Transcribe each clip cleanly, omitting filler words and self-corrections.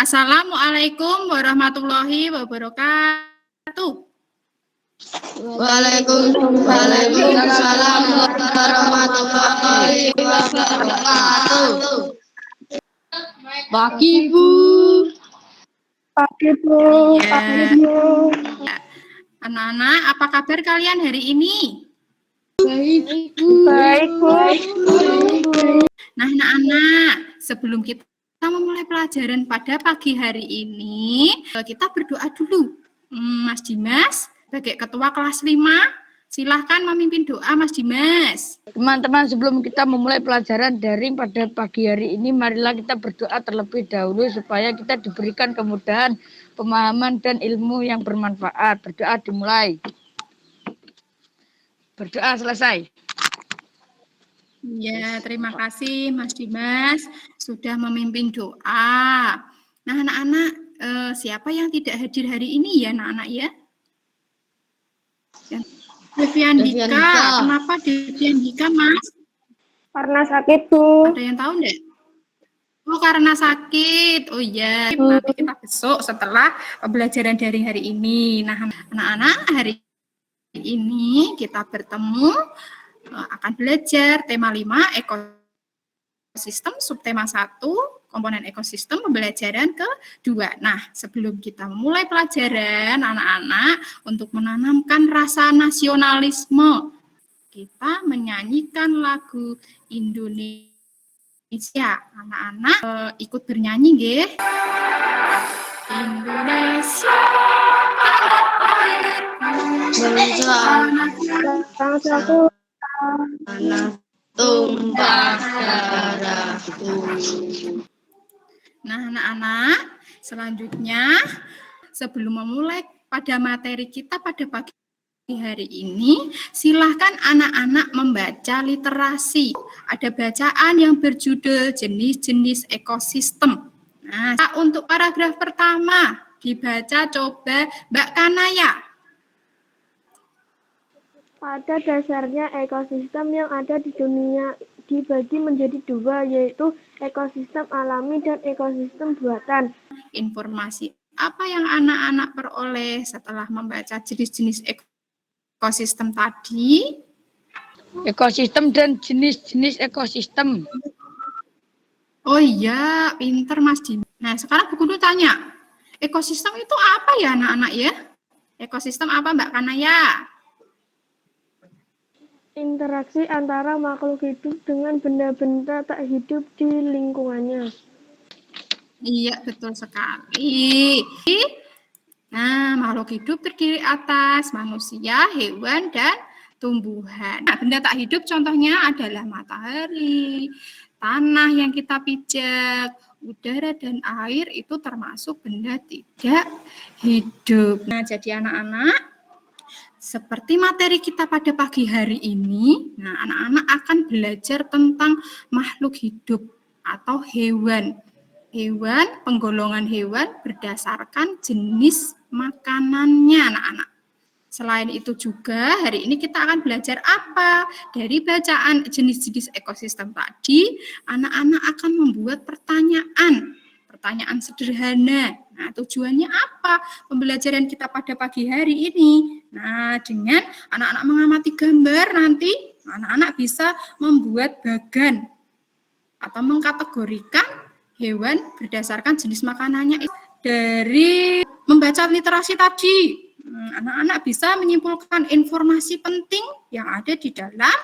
Assalamualaikum warahmatullahi wabarakatuh. Waalaikumsalam warahmatullahi wabarakatuh. Pagi Bu. Pagi Bu. Pagi Bu. Anak-anak, apa kabar kalian hari ini? Baik Bu. Baik Bu. Nah, anak-anak, sebelum kita memulai pelajaran pada pagi hari ini, kita berdoa dulu. Mas Dimas, sebagai ketua kelas 5, silahkan memimpin doa Mas Dimas. Teman-teman, sebelum kita memulai pelajaran daring pada pagi hari ini, marilah kita berdoa terlebih dahulu supaya kita diberikan kemudahan, pemahaman, dan ilmu yang bermanfaat. Berdoa dimulai. Berdoa selesai. Ya, terima kasih Mas Dimas sudah memimpin doa. Nah, anak-anak, siapa yang tidak hadir hari ini ya, anak-anak ya? Deviandika, kenapa Deviandika, Mas? Karena sakit Bu. Ada yang tahu enggak? Oh, karena sakit. Oh iya, nanti kita besok setelah pembelajaran daring hari ini. Nah, anak-anak, hari ini kita bertemu akan belajar tema 5 ekosistem, subtema 1 komponen ekosistem, pembelajaran kedua. Nah, sebelum kita mulai pelajaran, anak-anak, untuk menanamkan rasa nasionalisme, kita menyanyikan lagu Indonesia. Anak-anak ikut bernyanyi nggih. Indonesia Satu. Tumpah darahku. Nah, anak-anak, selanjutnya sebelum memulai pada materi kita pada pagi hari ini, silahkan anak-anak membaca literasi. Ada bacaan yang berjudul jenis-jenis ekosistem. Nah, untuk paragraf pertama dibaca coba Mbak Kanaya. Pada dasarnya ekosistem yang ada di dunia dibagi menjadi dua, yaitu ekosistem alami dan ekosistem buatan. Informasi apa yang anak-anak peroleh setelah membaca jenis-jenis ekosistem tadi? Ekosistem dan jenis-jenis ekosistem. Oh iya, pinter Mas Dimas. Nah, sekarang Bu Guru tanya, ekosistem itu apa ya anak-anak ya? Ekosistem apa Mbak Kanaya? Interaksi antara makhluk hidup dengan benda-benda tak hidup di lingkungannya. Iya, betul sekali. Nah, makhluk hidup terdiri atas manusia, hewan, dan tumbuhan. Nah, benda tak hidup contohnya adalah matahari, tanah yang kita pijak, udara, dan air itu termasuk benda tidak hidup. Nah, jadi anak-anak, seperti materi kita pada pagi hari ini, nah anak-anak akan belajar tentang makhluk hidup atau hewan. Hewan, penggolongan hewan berdasarkan jenis makanannya anak-anak. Selain itu juga hari ini kita akan belajar apa? Dari bacaan jenis-jenis ekosistem tadi, anak-anak akan membuat pertanyaan sederhana. Nah, tujuannya apa pembelajaran kita pada pagi hari ini? Nah, dengan anak-anak mengamati gambar nanti, anak-anak bisa membuat bagan atau mengkategorikan hewan berdasarkan jenis makanannya. Dari membaca literasi tadi, anak-anak bisa menyimpulkan informasi penting yang ada di dalam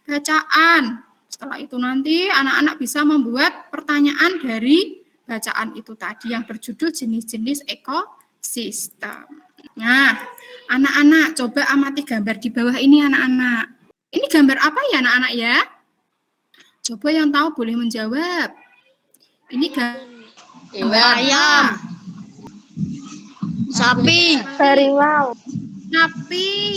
bacaan. Setelah itu nanti anak-anak bisa membuat pertanyaan dari bacaan itu tadi yang berjudul jenis-jenis ekosistem. Nah, anak-anak coba amati gambar di bawah ini anak-anak. Ini gambar apa ya anak-anak ya? Coba yang tahu boleh menjawab. Ini gambar Ayam. Sapi. Harimau. Sapi.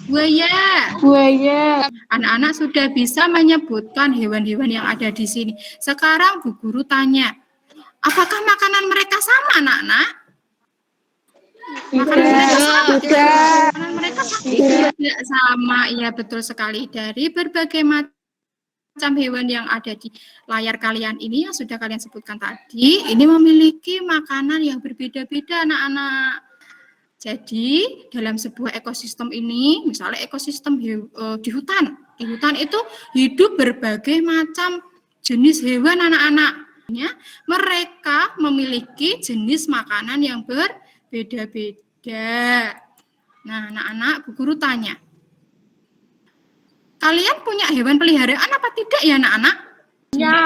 Buaya. Anak-anak sudah bisa menyebutkan hewan-hewan yang ada di sini. Sekarang Bu Guru tanya, apakah makanan mereka sama, anak-anak? Makanan mereka sama. Tidak sama, ya betul sekali. Dari berbagai macam macam hewan yang ada di layar kalian ini yang sudah kalian sebutkan tadi, ini memiliki makanan yang berbeda-beda anak-anak. Jadi dalam sebuah ekosistem ini, misalnya ekosistem di hutan itu hidup berbagai macam jenis hewan anak-anak. Mereka memiliki jenis makanan yang berbeda-beda. Nah, anak-anak, Bu Guru tanya, kalian punya hewan peliharaan apa tidak ya anak-anak? Punya,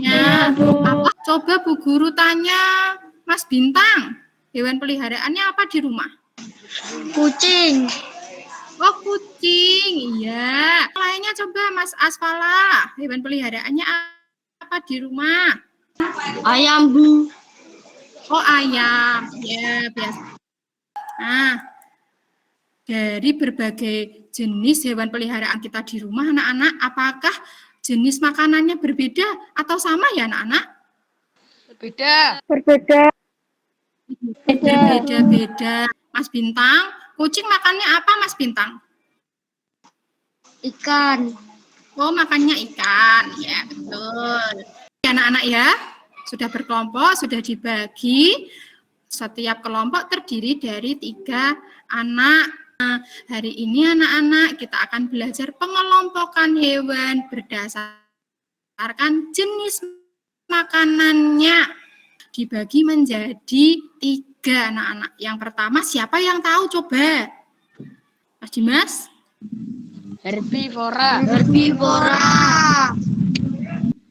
Ya, apa? Coba Bu Guru tanya Mas Bintang, hewan peliharaannya apa di rumah? kucing, Oh, kucing, iya. Lainnya coba Mas Asfala, hewan peliharaannya apa di rumah? ayam, Bu. Oh, ayam. Ya, biasa. Nah, dari berbagai jenis hewan peliharaan kita di rumah, anak-anak, apakah jenis makanannya berbeda atau sama ya, anak-anak? Berbeda. Berbeda. Berbeda-beda. Mas Bintang, kucing makannya apa, Mas Bintang? Ikan. Oh, makannya ikan. Ya, betul. Ya, anak-anak ya, sudah berkelompok, sudah dibagi. Setiap kelompok terdiri dari 3 anak. Nah, hari ini anak-anak kita akan belajar pengelompokan hewan berdasarkan jenis makanannya. Dibagi menjadi 3 anak-anak. Yang pertama siapa yang tahu coba? Mas Dimas? Herbivora.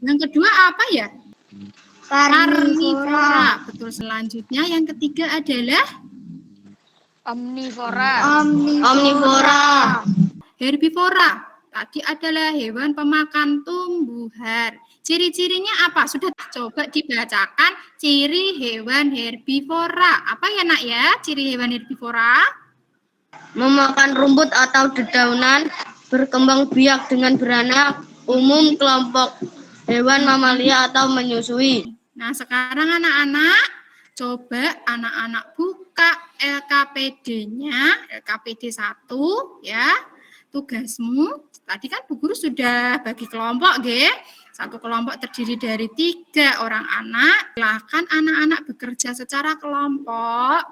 Yang kedua apa ya? Karnivora. Betul, selanjutnya yang ketiga adalah Omnivora. herbivora. Tadi adalah hewan pemakan tumbuhan. Ciri-cirinya apa? Sudah coba dibacakan ciri hewan herbivora. Apa ya nak ya ciri hewan herbivora? Memakan rumput atau dedaunan, berkembang biak dengan beranak, umum kelompok hewan mamalia atau menyusui. Nah, sekarang anak-anak, coba anak-anak buka LKPD-nya, LKPD 1 ya. Tugasmu, tadi kan Bu Guru sudah bagi kelompok, G. Satu kelompok terdiri dari 3 orang anak. Silakan anak-anak bekerja secara kelompok.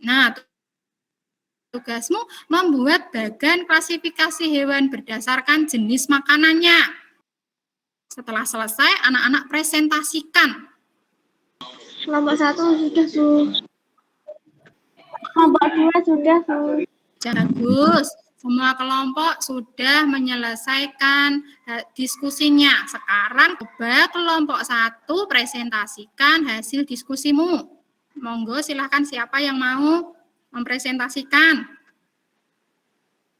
Nah, tugasmu membuat bagan klasifikasi hewan berdasarkan jenis makanannya. Setelah selesai, anak-anak presentasikan. Kelompok 1 sudah, Su. Kelompok 2 sudah, Su. Bagus. Semua kelompok sudah menyelesaikan diskusinya. Sekarang coba kelompok 1 presentasikan hasil diskusimu. Monggo silahkan siapa yang mau mempresentasikan.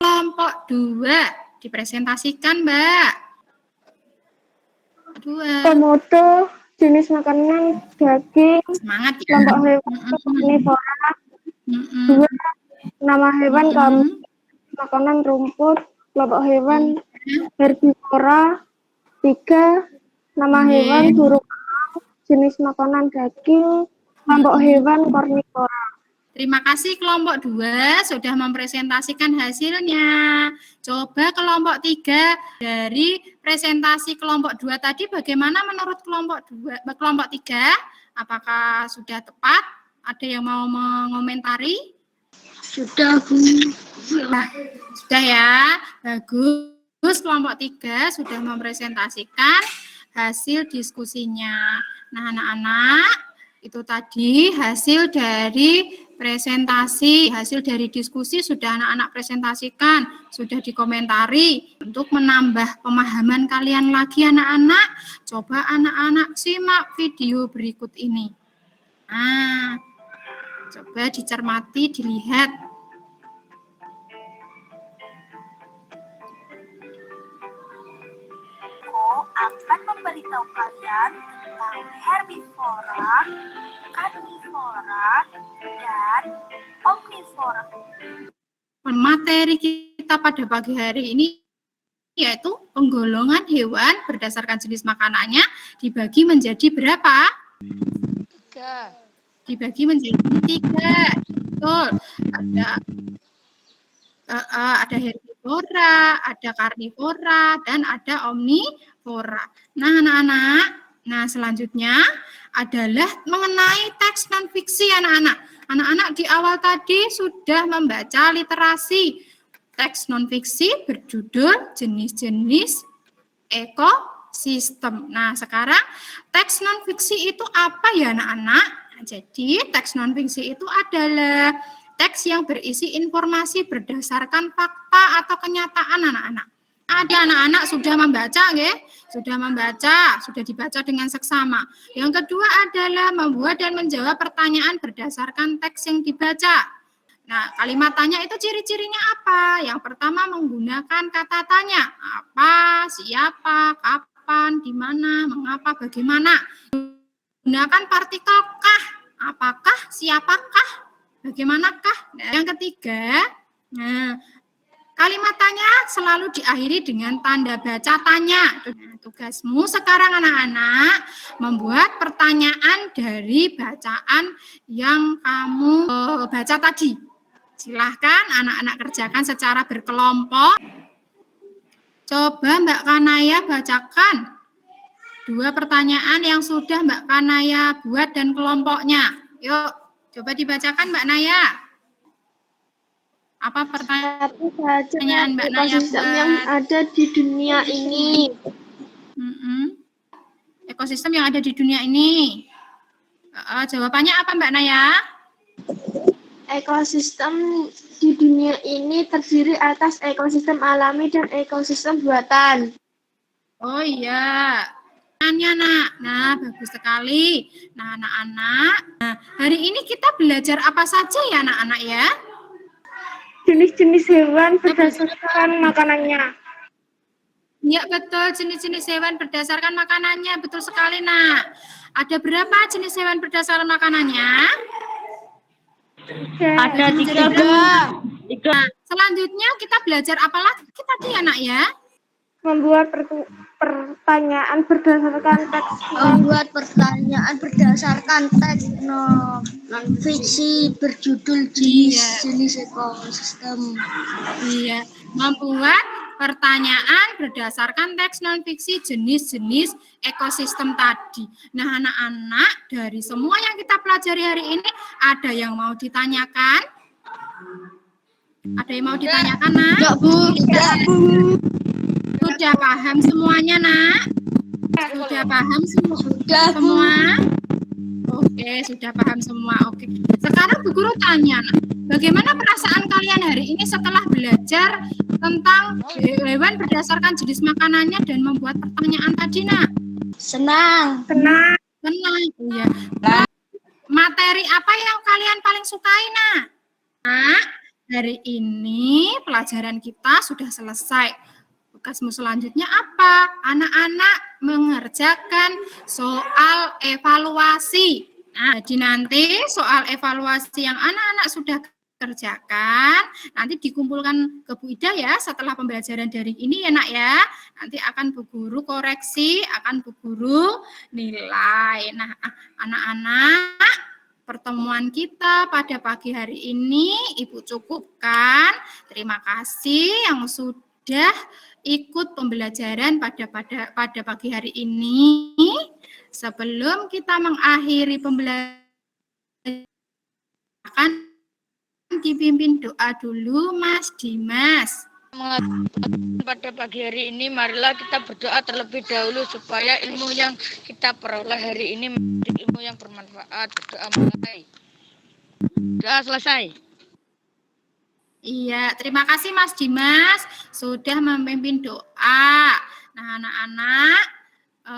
Kelompok 2 dipresentasikan, Mbak. 2. Komodo, jenis makanan daging, Semangat ya. kelompok hewan karnivora. 2. Nama hewan kambing, makanan rumput, kelompok hewan herbivora. 3. Nama hewan burung elang, jenis makanan daging, kelompok hewan karnivora. Terima kasih kelompok 2 sudah mempresentasikan hasilnya. Coba kelompok 3 dari presentasi kelompok 2 tadi bagaimana menurut kelompok 3? Apakah sudah tepat? Ada yang mau mengomentari? Sudah, Bu. Nah, sudah ya. Bagus, kelompok 3 sudah mempresentasikan hasil diskusinya. Nah, anak-anak, itu tadi hasil dari presentasi, hasil dari diskusi sudah anak-anak presentasikan, sudah dikomentari. Untuk menambah pemahaman kalian lagi anak-anak, coba anak-anak simak video berikut ini. Nah, coba dicermati, dilihat. Akan memberitahu kalian tentang herbivora, karnivora, dan omnivora. Materi kita pada pagi hari ini yaitu penggolongan hewan berdasarkan jenis makanannya dibagi menjadi berapa? 3. Dibagi menjadi 3. Betul. Ada Ada herbivora, ada karnivora, dan ada omnivora. Nah, anak-anak, nah selanjutnya adalah mengenai teks non-fiksi, anak-anak. Anak-anak di awal tadi sudah membaca literasi. Teks non-fiksi berjudul jenis-jenis ekosistem. Nah, sekarang teks non-fiksi itu apa ya, anak-anak? Nah, jadi, teks non-fiksi itu adalah teks yang berisi informasi berdasarkan fakta atau kenyataan, anak-anak. Ada anak-anak sudah membaca, ya? Sudah dibaca dengan seksama. Yang kedua adalah membuat dan menjawab pertanyaan berdasarkan teks yang dibaca. Nah, kalimat tanya itu ciri-cirinya apa? Yang pertama menggunakan kata tanya. Apa, siapa, kapan, di mana, mengapa, bagaimana. Gunakan partikel kah, apakah, siapakah, bagaimanakah. Nah, yang ketiga, kalimat tanya selalu diakhiri dengan tanda baca tanya. Nah, tugasmu sekarang anak-anak membuat pertanyaan dari bacaan yang kamu baca tadi. Silahkan anak-anak kerjakan secara berkelompok. Coba Mbak Kanaya bacakan 2 pertanyaan yang sudah Mbak Kanaya buat dan kelompoknya. Yuk, coba dibacakan Mbak Naya. Apa pertanyaan Mbak Naya ekosistem yang ada di dunia ini? Ekosistem yang ada di dunia ini. Jawabannya apa Mbak Naya? Ekosistem di dunia ini terdiri atas ekosistem alami dan ekosistem buatan. Oh iya. Nak. Nah, bagus sekali. Nah, anak-anak, hari ini kita belajar apa saja ya, anak-anak ya? Jenis-jenis hewan berdasarkan makanannya. Ya, betul. Jenis-jenis hewan berdasarkan makanannya. Betul sekali, Nak. Ada berapa jenis hewan berdasarkan makanannya? Ada 3. Selanjutnya kita belajar apa lagi tadi ya, Nak ya? Membuat pertanyaan berdasarkan teks. Non-fiksi berjudul jenis-jenis ekosistem. Iya, membuat pertanyaan berdasarkan teks non-fiksi jenis-jenis ekosistem tadi. Nah, anak-anak, dari semua yang kita pelajari hari ini, ada yang mau ditanyakan? Ada yang mau ditanyakan, Nak? Tidak, Bu. Sudah paham semuanya, Nak? Sudah paham semua? Oke, sudah paham semua. Oke. Sekarang Bu Guru tanya, Nak, bagaimana perasaan kalian hari ini setelah belajar tentang hewan berdasarkan jenis makanannya dan membuat pertanyaan tadi, Nak? Senang. Iya. Materi apa yang kalian paling sukai, Nak? Nah, hari ini pelajaran kita sudah selesai. Tugasmu selanjutnya apa? Anak-anak mengerjakan soal evaluasi. Nah, jadi nanti soal evaluasi yang anak-anak sudah kerjakan, nanti dikumpulkan ke Bu Ida ya setelah pembelajaran daring ini ya, Nak ya. Nanti akan Bu Guru koreksi, akan Bu Guru nilai. Nah, anak-anak, pertemuan kita pada pagi hari ini Ibu cukupkan. Terima kasih yang sudah ikut pembelajaran pada pagi hari ini. Sebelum kita mengakhiri pembelajaran, akan dipimpin doa dulu Mas Dimas. Pada pagi hari ini, marilah kita berdoa terlebih dahulu supaya ilmu yang kita peroleh hari ini menjadi ilmu yang bermanfaat. Berdoa mulai. Doa selesai. Iya, terima kasih Mas Dimas sudah memimpin doa. Nah, anak-anak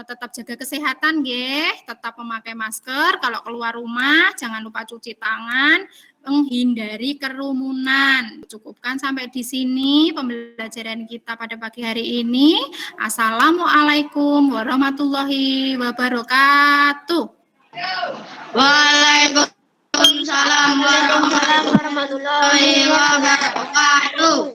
tetap jaga kesehatan, nggih, tetap memakai masker, kalau keluar rumah jangan lupa cuci tangan, menghindari kerumunan. Cukupkan sampai di sini pembelajaran kita pada pagi hari ini. Assalamualaikum warahmatullahi wabarakatuh. Waalaikumsalam warahmatullahi wabarakatuh.